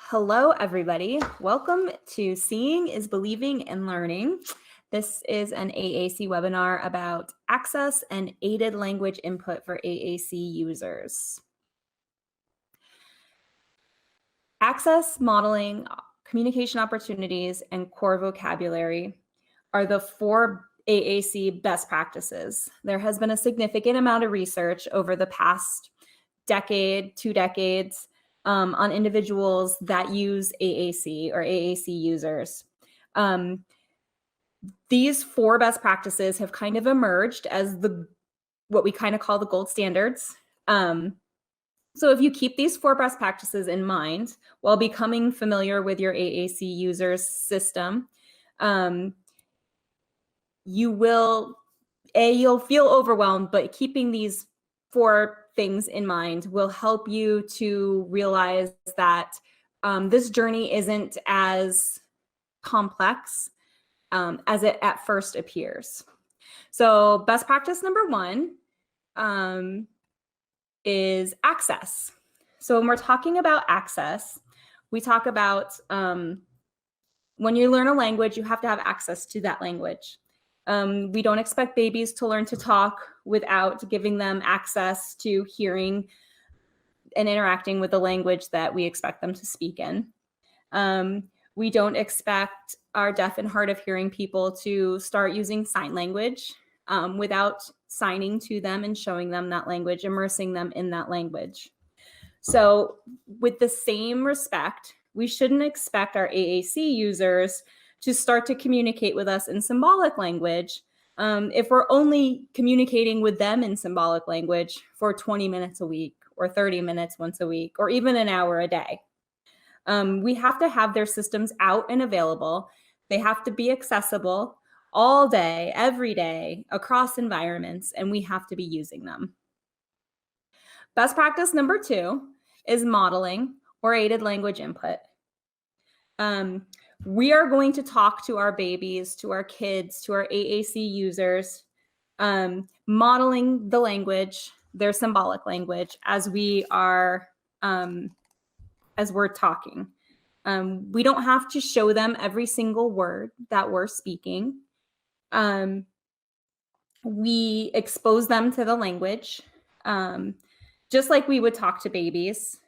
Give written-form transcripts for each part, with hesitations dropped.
Hello, everybody. Welcome to Seeing is Believing and Learning. This is an AAC webinar about access and aided language input for AAC users. Access, modeling, communication opportunities, and core vocabulary are the 4 AAC best practices. There has been a significant amount of research over the past decade, 2 decades, on individuals that use AAC or AAC users. These 4 best practices have kind of emerged as what we kind of call the gold standards. So if you keep these 4 best practices in mind while becoming familiar with your AAC user's system, you'll feel overwhelmed, but keeping these 4 things in mind will help you to realize that this journey isn't as complex as it at first appears. So best practice number 1 is access. So when we're talking about access, we talk about when you learn a language, you have to have access to that language. We don't expect babies to learn to talk without giving them access to hearing and interacting with the language that we expect them to speak in. We don't expect our deaf and hard of hearing people to start using sign language without signing to them and showing them that language, immersing them in that language. So with the same respect, we shouldn't expect our AAC users to start to communicate with us in symbolic language if we're only communicating with them in symbolic language for 20 minutes a week or 30 minutes once a week or even an hour a day. We have to have their systems out and available. They have to be accessible all day, every day, across environments, and we have to be using them. Best practice number 2 is modeling or aided language input. We are going to talk to our babies, to our kids, to our AAC users, modeling the language, their symbolic language, as we're talking. We don't have to show them every single word that we're speaking. We expose them to the language, just like we would talk to babies.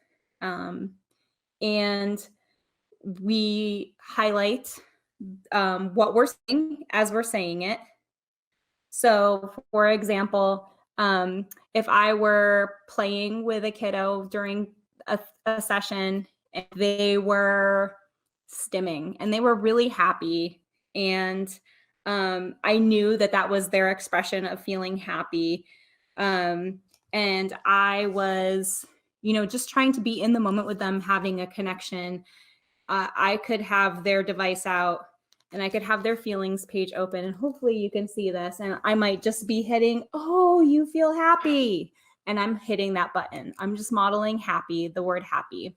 And we highlight what we're saying as we're saying it. So, for example, if I were playing with a kiddo during a session and they were stimming and they were really happy, and I knew that that was their expression of feeling happy, and I was, just trying to be in the moment with them, having a connection. I could have their device out and I could have their feelings page open, and hopefully you can see this, and I might just be hitting, "Oh, you feel happy." And I'm hitting that button. I'm just modeling happy, the word happy.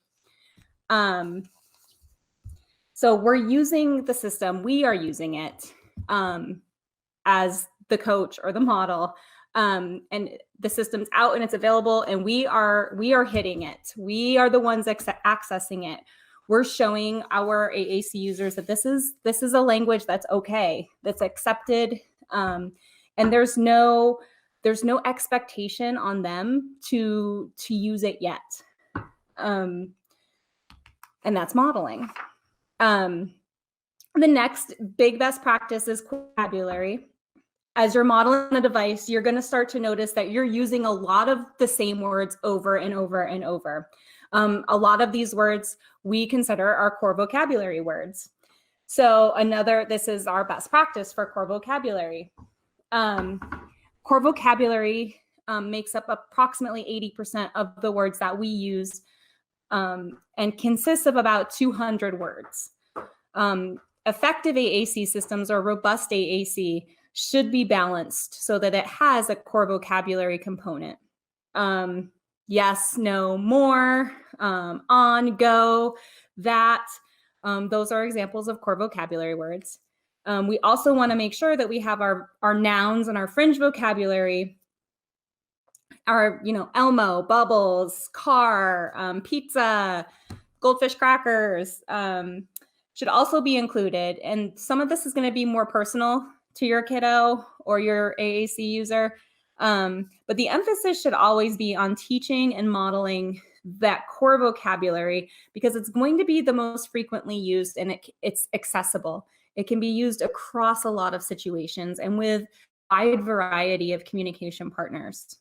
So we're using the system, we are using it as the coach or the model. And the system's out and it's available, and we are hitting it. We are the ones accessing it. We're showing our AAC users that this is a language that's okay, that's accepted, and there's no expectation on them to use it yet, and that's modeling. The next big best practice is vocabulary. As you're modeling a device, you're going to start to notice that you're using a lot of the same words over and over and over. A lot of these words we consider our core vocabulary words. So this is our best practice for core vocabulary. Core vocabulary makes up approximately 80% of the words that we use, and consists of about 200 words. Effective AAC systems or robust AAC should be balanced so that it has a core vocabulary component. Yes, no, more, on, go, that. Those are examples of core vocabulary words. We also want to make sure that we have our nouns and our fringe vocabulary, our, Elmo, bubbles, car, pizza, goldfish crackers should also be included. And some of this is going to be more personal to your kiddo or your AAC user. But the emphasis should always be on teaching and modeling that core vocabulary, because it's going to be the most frequently used, and it's accessible. It can be used across a lot of situations and with a wide variety of communication partners.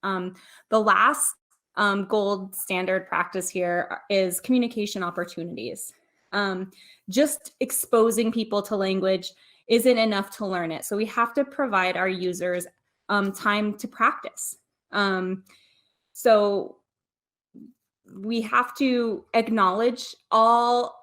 The last gold standard practice here is communication opportunities. Just exposing people to language isn't enough to learn it. So we have to provide our users time to practice. So we have to acknowledge all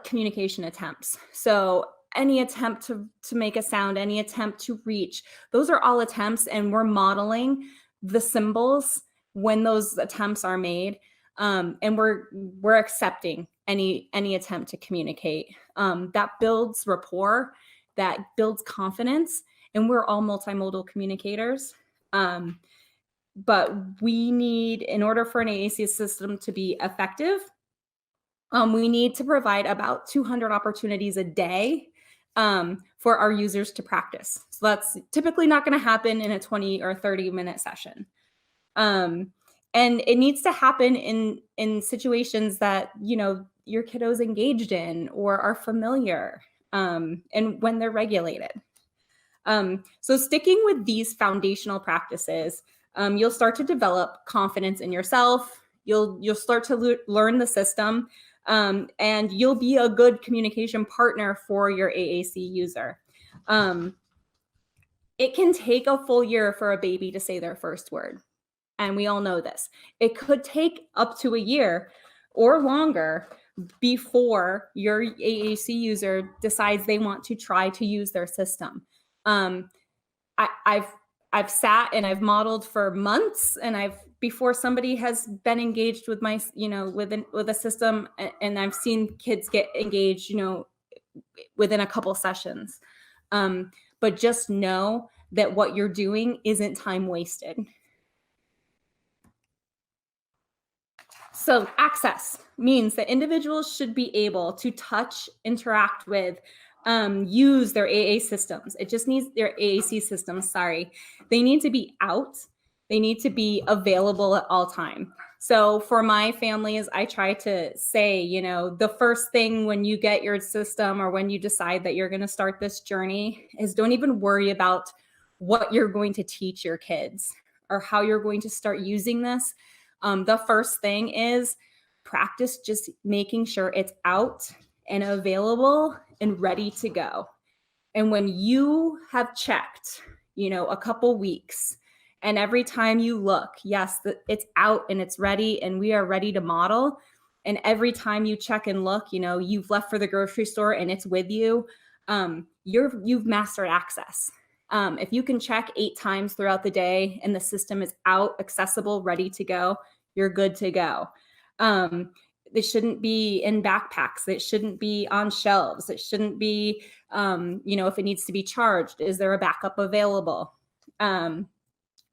communication attempts. So any attempt to make a sound, any attempt to reach, those are all attempts, and we're modeling the symbols when those attempts are made, and we're accepting any attempt to communicate. That builds rapport, that builds confidence, and we're all multimodal communicators. But we need, in order for an AAC system to be effective, we need to provide about 200 opportunities a day for our users to practice. So that's typically not going to happen in a 20 or 30-minute session. And it needs to happen in situations that, you know, your kiddo's engaged in or are familiar, and when they're regulated. So sticking with these foundational practices, you'll start to develop confidence in yourself. You'll start to learn the system, and you'll be a good communication partner for your AAC user. It can take a full year for a baby to say their first word, and we all know this. It could take up to a year or longer before your AAC user decides they want to try to use their system. I've sat and I've modeled for months, and before somebody has been engaged with my, with a system, and I've seen kids get engaged, within a couple sessions. But just know that what you're doing isn't time wasted. So access means that individuals should be able to touch, interact with, use their AA systems. It just needs their AAC systems, sorry. They need to be out. They need to be available at all time. So for my families, I try to say, the first thing when you get your system or when you decide that you're going to start this journey is don't even worry about what you're going to teach your kids or how you're going to start using this. The first thing is practice just making sure it's out and available and ready to go. And when you have checked, a couple weeks, and every time you look, yes, it's out and it's ready and we are ready to model. And every time you check and look, you've left for the grocery store and it's with you, you've mastered access. If you can check 8 times throughout the day and the system is out, accessible, ready to go, you're good to go. It shouldn't be in backpacks. It shouldn't be on shelves. It shouldn't be, if it needs to be charged, is there a backup available?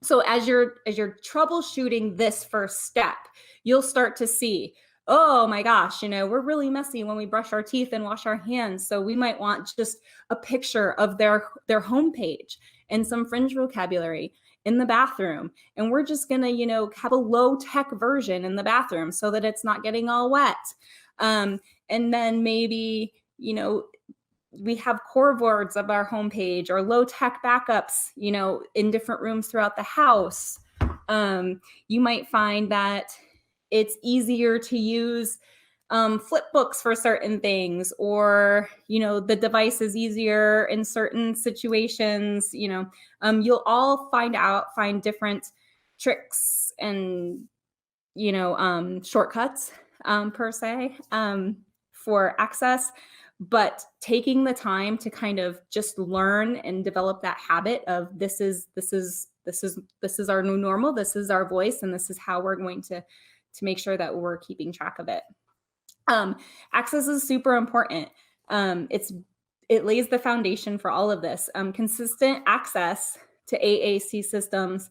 So as you're troubleshooting this first step, you'll start to see, oh my gosh, we're really messy when we brush our teeth and wash our hands. So we might want just a picture of their homepage and some fringe vocabulary in the bathroom. And we're just gonna, have a low tech version in the bathroom so that it's not getting all wet. And then maybe, we have core boards of our homepage or low tech backups, in different rooms throughout the house. You might find that it's easier to use flip books for certain things, or, the device is easier in certain situations. You'll all find different tricks and, shortcuts per se for access. But taking the time to kind of just learn and develop that habit of this is our new normal, this is our voice, and this is how we're going to make sure that we're keeping track of it. Access is super important. It lays the foundation for all of this. Consistent access to AAC systems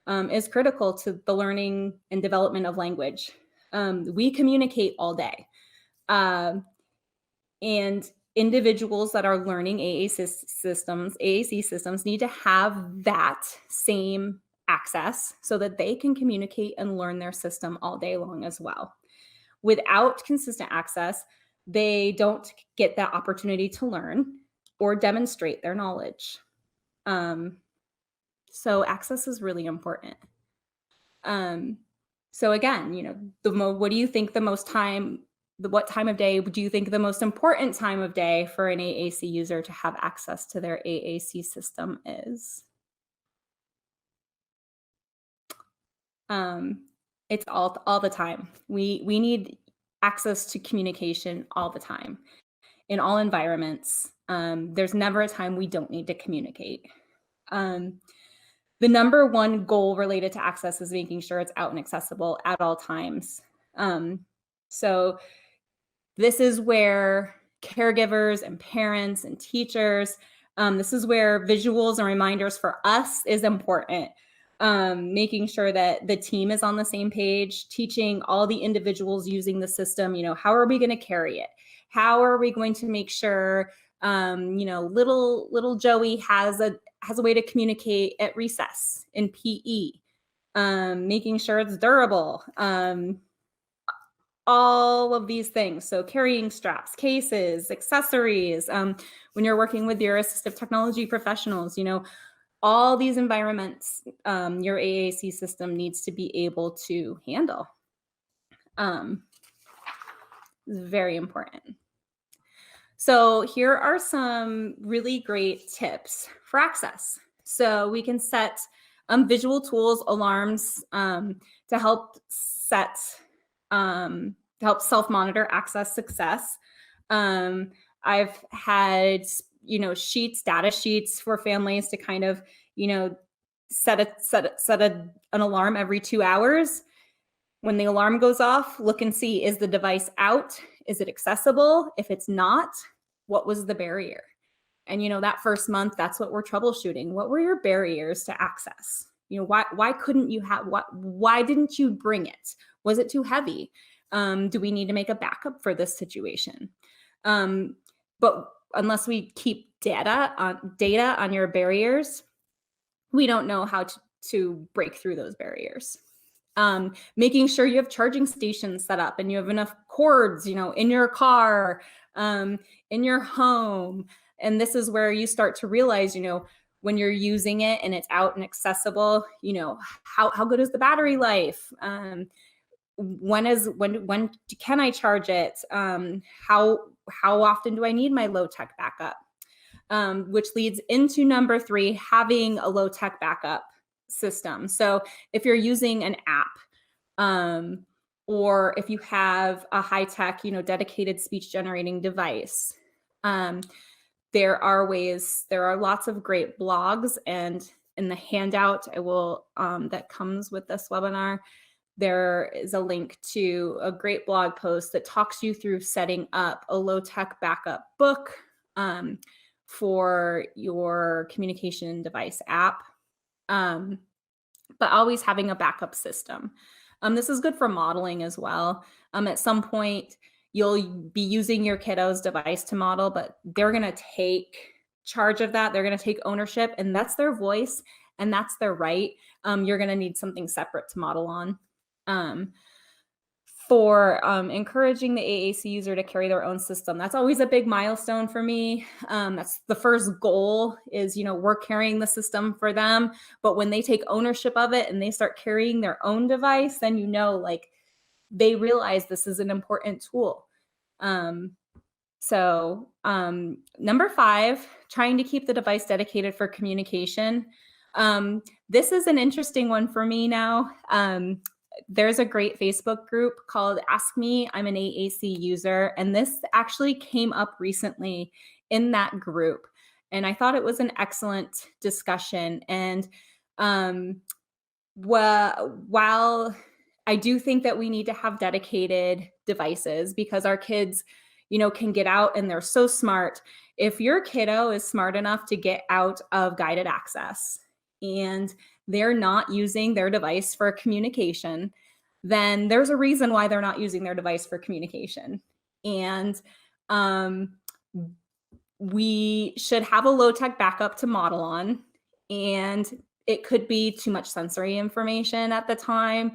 is critical to the learning and development of language. We communicate all day. And individuals that are learning AAC systems need to have that same access so that they can communicate and learn their system all day long as well. Without consistent access, they don't get that opportunity to learn or demonstrate their knowledge. So access is really important. So again, what do you think what time of day do you think the most important time of day for an AAC user to have access to their AAC system is? It's all the time. We need access to communication all the time in all environments. There's never a time we don't need to communicate. The number one goal related to access is making sure it's out and accessible at all times. So this is where caregivers and parents and teachers, this is where visuals and reminders for us is important. Making sure that the team is on the same page, teaching all the individuals using the system, how are we going to carry it? How are we going to make sure, little Joey has a way to communicate at recess in PE, making sure it's durable, all of these things. So carrying straps, cases, accessories, when you're working with your assistive technology professionals, all these environments, your AAC system needs to be able to handle. Very important. So here are some really great tips for access. So we can set visual tools, alarms, to help self-monitor access success. I've had, data sheets for families to kind of, set an alarm every 2 hours. When the alarm goes off, look and see, is the device out? Is it accessible? If it's not, what was the barrier? And, that first month, that's what we're troubleshooting. What were your barriers to access? Why couldn't you why didn't you bring it? Was it too heavy? Do we need to make a backup for this situation? But unless we keep data on your barriers, we don't know how to break through those barriers. Making sure you have charging stations set up and you have enough cords, in your car, in your home. And this is where you start to realize, when you're using it and it's out and accessible, how good is the battery life? When can I charge it? How often do I need my low tech backup? Which leads into number 3, having a low tech backup system. So if you're using an app, or if you have a high tech, dedicated speech generating device, there are lots of great blogs, and in the handout that comes with this webinar, there is a link to a great blog post that talks you through setting up a low-tech backup book for your communication device app, but always having a backup system. This is good for modeling as well. At some point, you'll be using your kiddo's device to model, but they're going to take charge of that. They're going to take ownership, and that's their voice, and that's their right. You're going to need something separate to model on. For encouraging the AAC user to carry their own system. That's always a big milestone for me. That's the first goal is, we're carrying the system for them. But when they take ownership of it and they start carrying their own device, then they realize this is an important tool. So number 5, trying to keep the device dedicated for communication. This is an interesting one for me now. There's a great Facebook group called Ask Me, I'm an AAC user. And this actually came up recently in that group. And I thought it was an excellent discussion. And while I do think that we need to have dedicated devices because our kids, can get out and they're so smart. If your kiddo is smart enough to get out of guided access and they're not using their device for communication, then there's a reason why they're not using their device for communication. And we should have a low-tech backup to model on, and it could be too much sensory information at the time.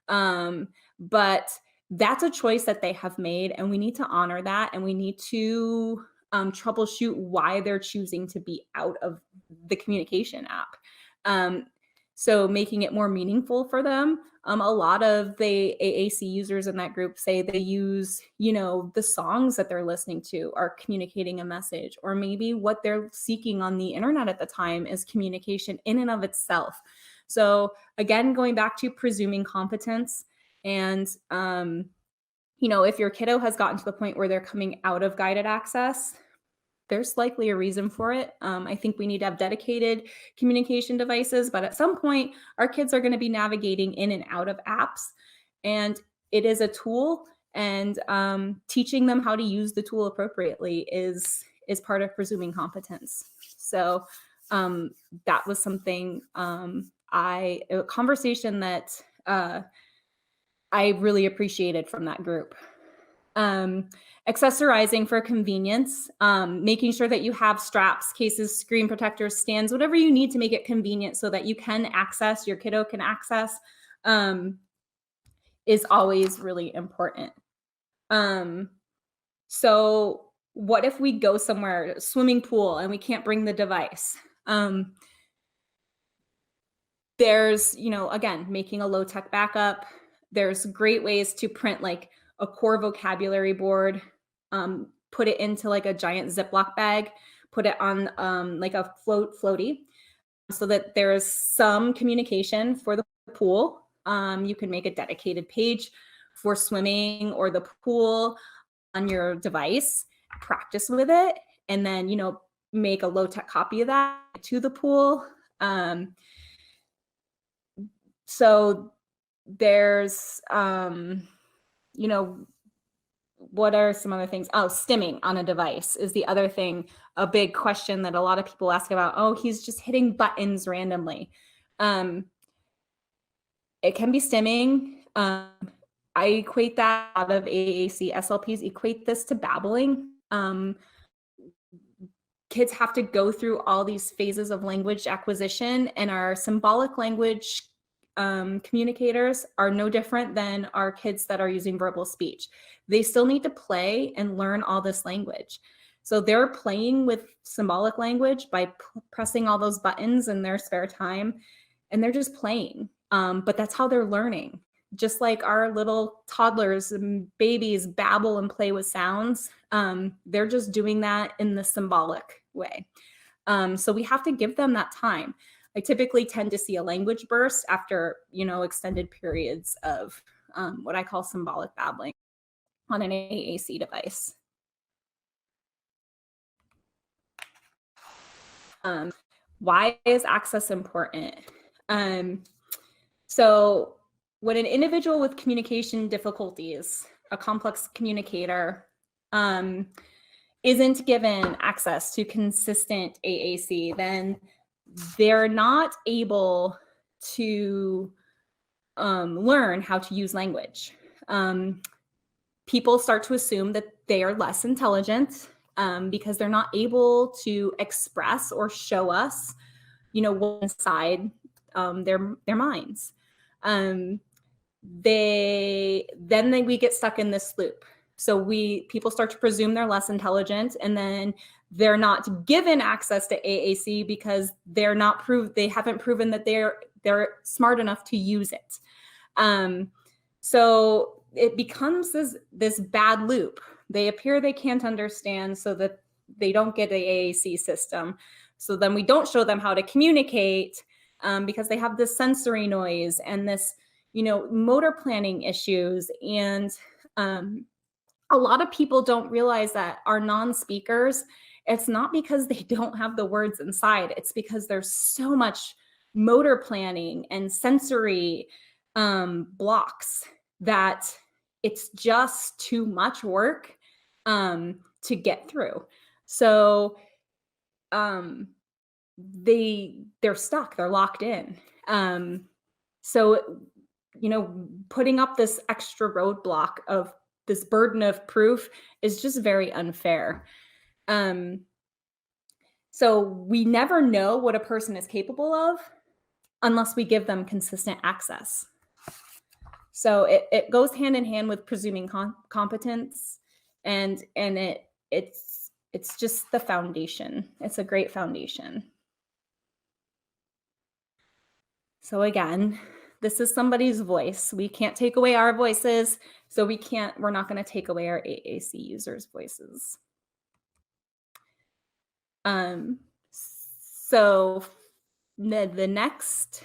But that's a choice that they have made, and we need to honor that, and we need to troubleshoot why they're choosing to be out of the communication app. So making it more meaningful for them. A lot of the AAC users in that group say they use, the songs that they're listening to are communicating a message, or maybe what they're seeking on the internet at the time is communication in and of itself. So again, going back to presuming competence, and if your kiddo has gotten to the point where they're coming out of guided access, there's likely a reason for it. I think we need to have dedicated communication devices, but at some point, our kids are going to be navigating in and out of apps, and it is a tool, and teaching them how to use the tool appropriately is part of presuming competence. So that was something a conversation that I really appreciated from that group. Accessorizing for convenience, making sure that you have straps, cases, screen protectors, stands, whatever you need to make it convenient so that you can access, your kiddo can access, is always really important. So what if we go somewhere, swimming pool, and we can't bring the device? There's, again, making a low-tech backup. There's great ways to print like a core vocabulary board, put it into like a giant Ziploc bag, put it on like a floaty, so that there's some communication for the pool. You can make a dedicated page for swimming or the pool on your device, practice with it, and then, make a low-tech copy of that to the pool. So there's, what are some other things? Oh, stimming on a device is the other thing, a big question that a lot of people ask about. Oh, he's just hitting buttons randomly. It can be stimming. I equate that, a lot of AAC SLPs equate this to babbling. Kids have to go through all these phases of language acquisition, and our symbolic language communicators are no different than our kids that are using verbal speech. They still need to play and learn all this language. So they're playing with symbolic language by pressing all those buttons in their spare time, and they're just playing. But that's how they're learning. Just like our little toddlers and babies babble and play with sounds, they're just doing that in the symbolic way. So we have to give them that time. I typically tend to see a language burst after, extended periods of what I call symbolic babbling on an AAC device. Why is access important? So when an individual with communication difficulties, a complex communicator, isn't given access to consistent AAC, then they're not able to learn how to use language. People start to assume that they are less intelligent because they're not able to express or show us, what's inside their minds. We get stuck in this loop. So people start to presume they're less intelligent, and then they're not given access to AAC because they haven't proven that they're smart enough to use it. So it becomes this bad loop. They appear they can't understand, so that they don't get the AAC system. So then we don't show them how to communicate because they have this sensory noise and this, motor planning issues. And a lot of people don't realize that our non-speakers, it's not because they don't have the words inside. It's because there's so much motor planning and sensory blocks that it's just too much work to get through. So they're stuck, they're locked in. So putting up this extra roadblock of this burden of proof is just very unfair. So we never know what a person is capable of unless we give them consistent access. So it goes hand in hand with presuming competence, and it's just the foundation. It's a great foundation. So again, this is somebody's voice. We can't take away our voices, so we're not going to take away our AAC users' voices. So the next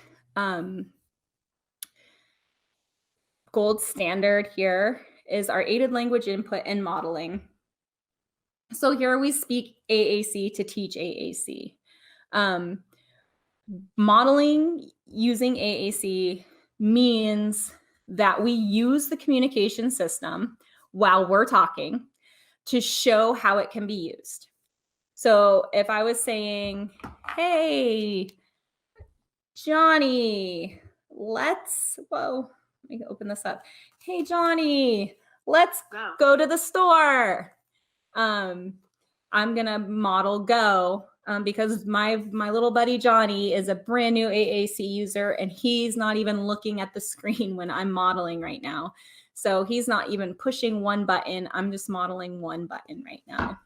gold standard here is our aided language input and modeling. So here we speak AAC to teach AAC. Modeling using AAC means that we use the communication system while we're talking to show how it can be used. So if I was saying, hey, Johnny, let me open this up. Hey, Johnny, let's go to the store. I'm gonna model go because my little buddy Johnny is a brand new AAC user, and he's not even looking at the screen when I'm modeling right now. So he's not even pushing one button. I'm just modeling one button right now.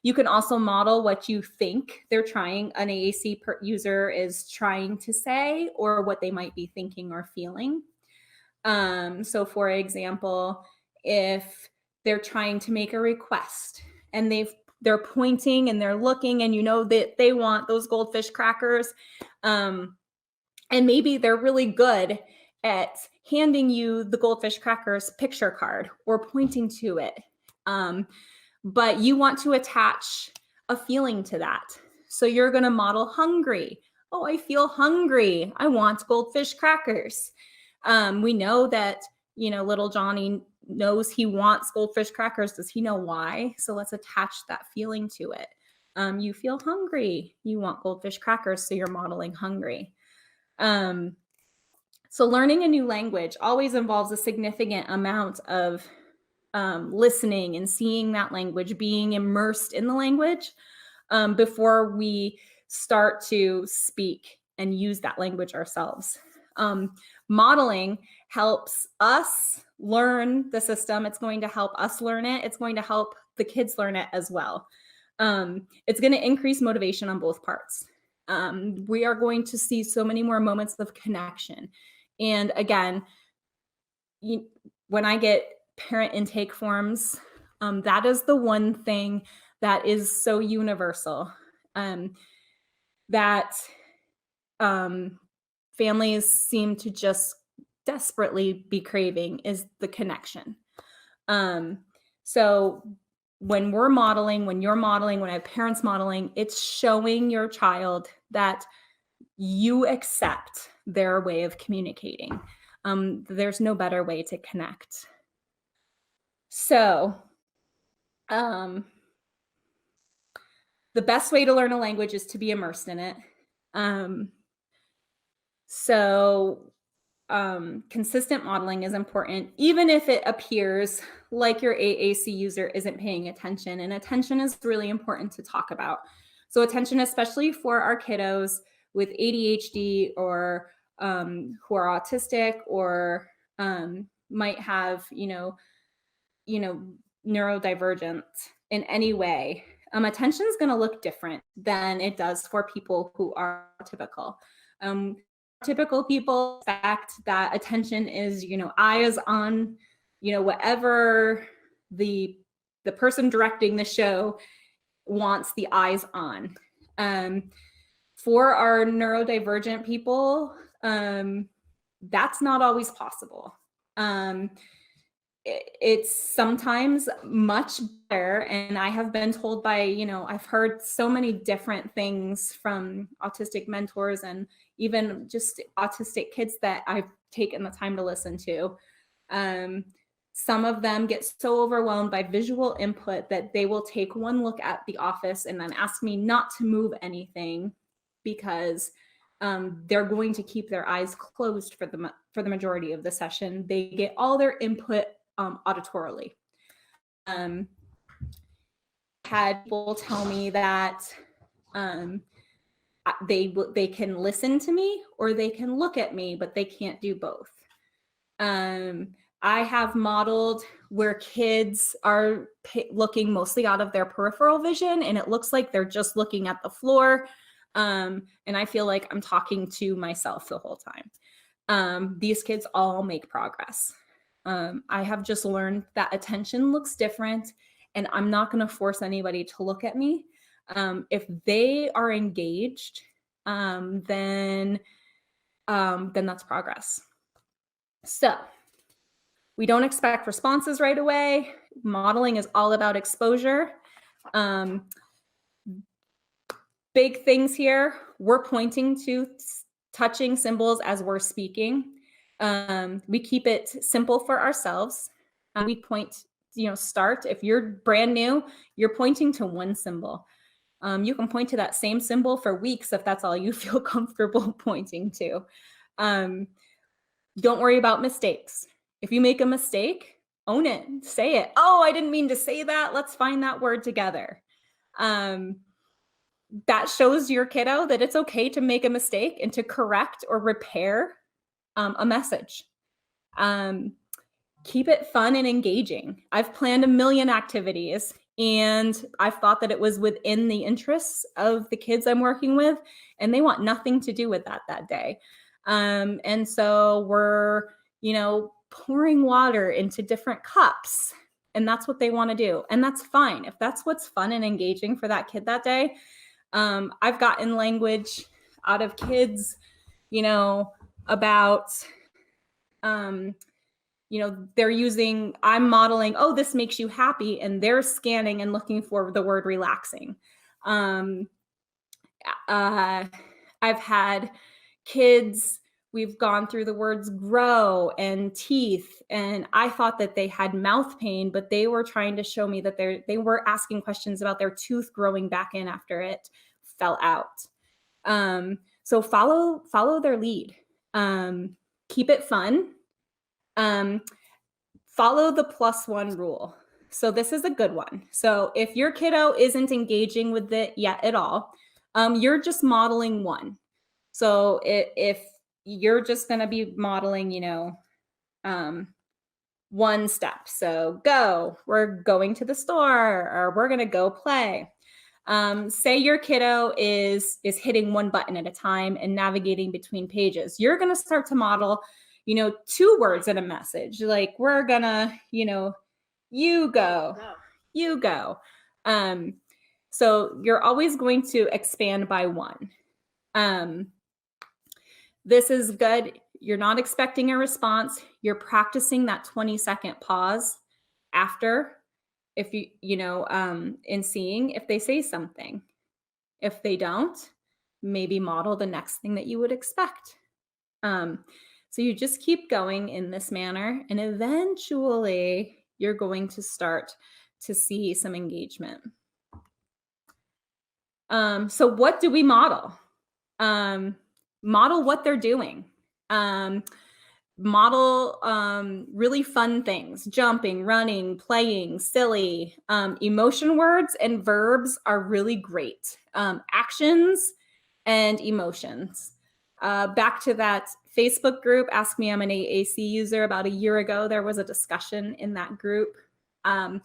You can also model what you think an AAC user is trying to say, or what they might be thinking or feeling. So for example, if they're trying to make a request and they're pointing and they're looking, and that they want those goldfish crackers, and maybe they're really good at handing you the goldfish crackers picture card or pointing to it. But you want to attach a feeling to that. So you're going to model hungry. Oh, I feel hungry. I want goldfish crackers. We know that, little Johnny knows he wants goldfish crackers. Does he know why? So let's attach that feeling to it. You feel hungry. You want goldfish crackers. So you're modeling hungry. So learning a new language always involves a significant amount of listening and seeing that language, being immersed in the language before we start to speak and use that language ourselves. Modeling helps us learn the system. It's going to help us learn it. It's going to help the kids learn it as well. It's going to increase motivation on both parts. We are going to see so many more moments of connection. And again, when I get parent intake forms, that is the one thing that is so universal, that families seem to just desperately be craving, is the connection. So when we're modeling, when you're modeling, when I have parents modeling, it's showing your child that you accept their way of communicating. There's no better way to connect. So the best way to learn a language is to be immersed in it. Consistent modeling is important, even if it appears like your AAC user isn't paying attention. And attention is really important to talk about. So attention, especially for our kiddos with ADHD or who are autistic or might have, neurodivergent in any way. Attention is going to look different than it does for people who are typical. Typical people expect that attention is, eyes on, whatever the person directing the show wants the eyes on. For our neurodivergent people, that's not always possible. It's sometimes much better. And I have been told by, I've heard so many different things from autistic mentors and even just autistic kids that I've taken the time to listen to. Some of them get so overwhelmed by visual input that they will take one look at the office and then ask me not to move anything because they're going to keep their eyes closed for the majority of the session. They get all their input auditorily. Had people tell me that they can listen to me or they can look at me, but they can't do both. I have modeled where kids are looking mostly out of their peripheral vision, and it looks like they're just looking at the floor. And I feel like I'm talking to myself the whole time. These kids all make progress. I have just learned that attention looks different, and I'm not going to force anybody to look at me. If they are engaged, then that's progress. So we don't expect responses right away. Modeling is all about exposure. Big things here. We're pointing to touching symbols as we're speaking. We keep it simple for ourselves. We point, start. If you're brand new, you're pointing to one symbol. You can point to that same symbol for weeks if that's all you feel comfortable pointing to. Don't worry about mistakes. If you make a mistake, own it, say it. Oh, I didn't mean to say that. Let's find that word together. That shows your kiddo that it's okay to make a mistake and to correct or repair a message. Keep it fun and engaging. I've planned a million activities, and I've thought that it was within the interests of the kids I'm working with, and they want nothing to do with that day. And so we're, pouring water into different cups, and that's what they want to do. And that's fine. If that's what's fun and engaging for that kid that day. I've gotten language out of kids, about, I'm modeling, oh, this makes you happy. And they're scanning and looking for the word relaxing. I've had kids, we've gone through the words grow and teeth, and I thought that they had mouth pain, but they were trying to show me that they were asking questions about their tooth growing back in after it fell out. So follow their lead. Keep it fun. Follow the +1 rule. So this is a good one. So if your kiddo isn't engaging with it yet at all, you're just modeling one. So if you're just going to be modeling, one step. So go, we're going to the store, or we're going to go play. Say your kiddo is hitting one button at a time and navigating between pages. You're going to start to model, 2 words in a message. Like we're going to, you go, you go. So you're always going to expand by 1. This is good. You're not expecting a response. You're practicing that 20-second pause after, if in seeing if they say something. If they don't, maybe model the next thing that you would expect. So you just keep going in this manner, and eventually you're going to start to see some engagement. So what do we model? Model what they're doing. Model really fun things: jumping, running, playing, silly. Emotion words and verbs are really great. Actions and emotions. Back to that Facebook group, Ask Me I'm an AAC User, about a year ago, there was a discussion in that group. The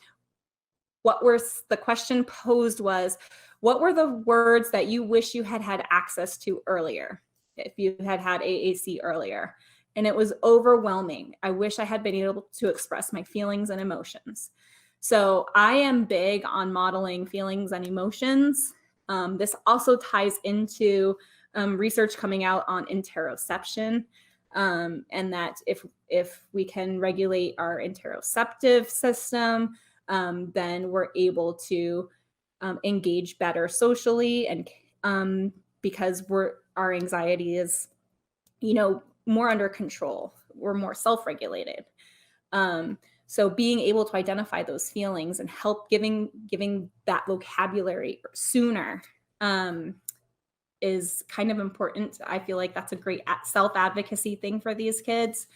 question posed was, what were the words that you wish you had had access to earlier, if you had had AAC earlier? And it was overwhelming. I wish I had been able to express my feelings and emotions. So I am big on modeling feelings and emotions. This also ties into research coming out on interoception, and that if we can regulate our interoceptive system, then we're able to engage better socially, and because our anxiety is, more under control. We're more self-regulated. So being able to identify those feelings and help giving that vocabulary sooner is kind of important. I feel like that's a great self-advocacy thing for these kids.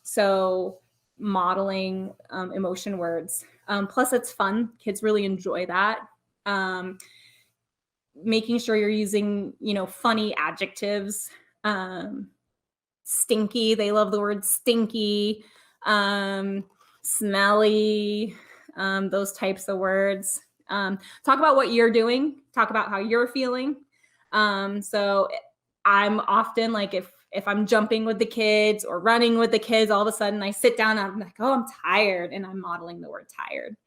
So modeling emotion words. Plus it's fun. Kids really enjoy that. Making sure you're using, funny adjectives. Stinky, they love the word stinky. Smelly, those types of words. Talk about what you're doing. Talk about how you're feeling. So I'm often like, if I'm jumping with the kids or running with the kids, all of a sudden I sit down and I'm like, oh, I'm tired. And I'm modeling the word tired.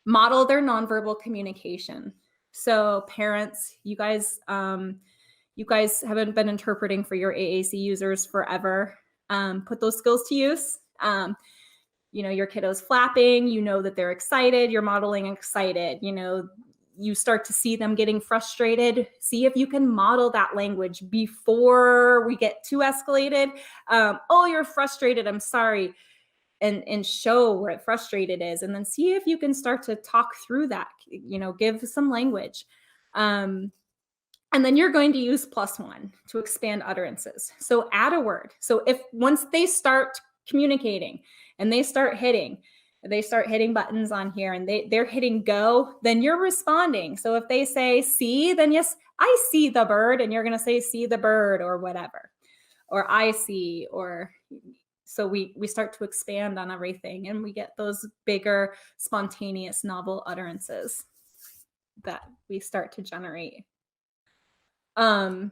Model their nonverbal communication. So parents, you guys haven't been interpreting for your AAC users forever. Put those skills to use. Your kiddo's flapping, that they're excited, you're modeling excited, you start to see them getting frustrated. See if you can model that language before we get too escalated. Oh, you're frustrated, I'm sorry. And show where frustrated is. And then see if you can start to talk through that, give some language. And then you're going to use +1 to expand utterances. So add a word. So once they start communicating and they start hitting buttons on here and they're hitting go, then you're responding. So if they say see, then yes, I see the bird, and you're going to say see the bird or whatever, or I see, or so we start to expand on everything and we get those bigger, spontaneous, novel utterances that we start to generate. Once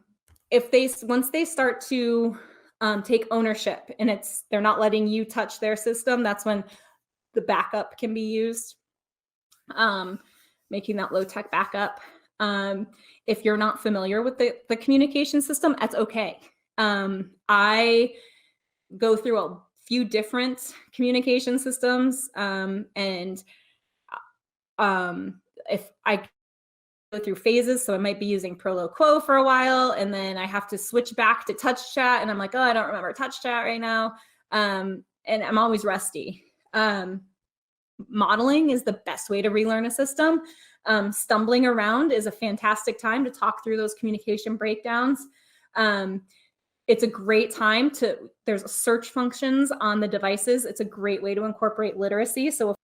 they start to take ownership and they're not letting you touch their system, that's when the backup can be used, making that low-tech backup. If you're not familiar with the communication system, that's okay. I go through a few different communication systems, and if I go through phases, so I might be using Prolo Quo for a while, and then I have to switch back to touch chat, and I'm like, oh, I don't remember touch chat right now, and I'm always rusty. Modeling is the best way to relearn a system. Stumbling around is a fantastic time to talk through those communication breakdowns. It's a great time there's search functions on the devices. It's a great way to incorporate literacy. So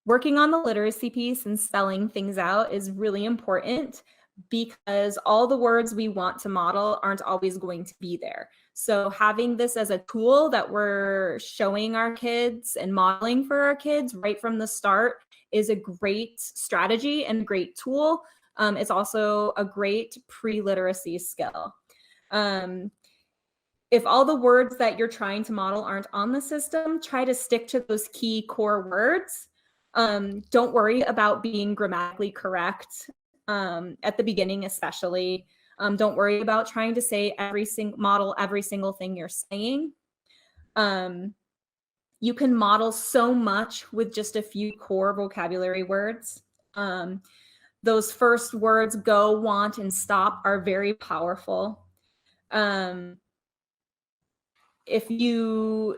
working on the literacy piece and spelling things out is really important, because all the words we want to model aren't always going to be there. So having this as a tool that we're showing our kids and modeling for our kids right from the start is a great strategy and a great tool. It's also a great pre-literacy skill. If all the words that you're trying to model aren't on the system, try to stick to those key core words. Don't worry about being grammatically correct at the beginning, especially. Don't worry about trying to say model every single thing you're saying. You can model so much with just a few core vocabulary words. Those first words, go, want, and stop, are very powerful. If you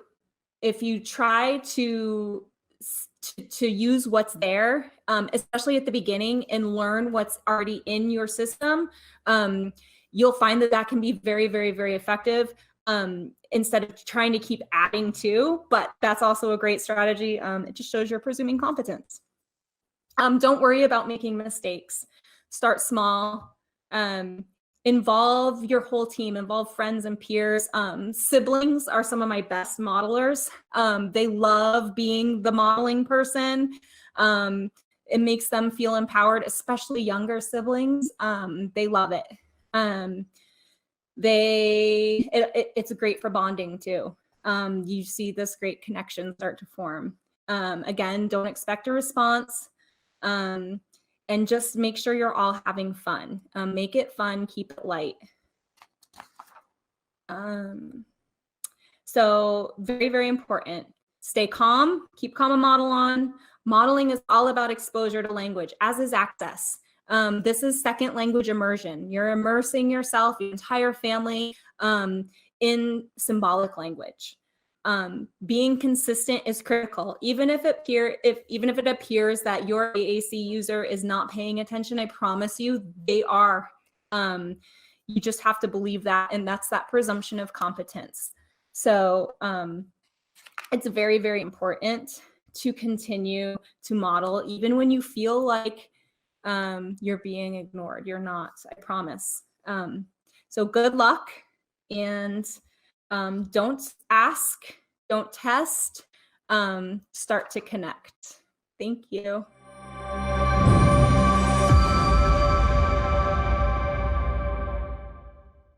try to use what's there, especially at the beginning, and learn what's already in your system, you'll find that can be very, very, very effective, instead of trying to keep adding to, but that's also a great strategy. It just shows you're presuming competence. Don't worry about making mistakes. Start small. Involve your whole team, involve friends and peers. Siblings are some of my best modelers. They love being the modeling person. It makes them feel empowered, especially younger siblings. They love it. It's great for bonding too. You see this great connection start to form. Again, don't expect a response. And just make sure you're all having fun. Make it fun, keep it light. So very, very important. Stay calm, keep calm and model on. Modeling is all about exposure to language, as is access. This is second language immersion. You're immersing yourself, your entire family, in symbolic language. Being consistent is critical. Even if it appears that your AAC user is not paying attention, I promise you they are. You just have to believe that, and that's that presumption of competence. So it's very, very important to continue to model, even when you feel like you're being ignored. You're not, I promise. So good luck, and don't ask, don't test, start to connect. Thank you.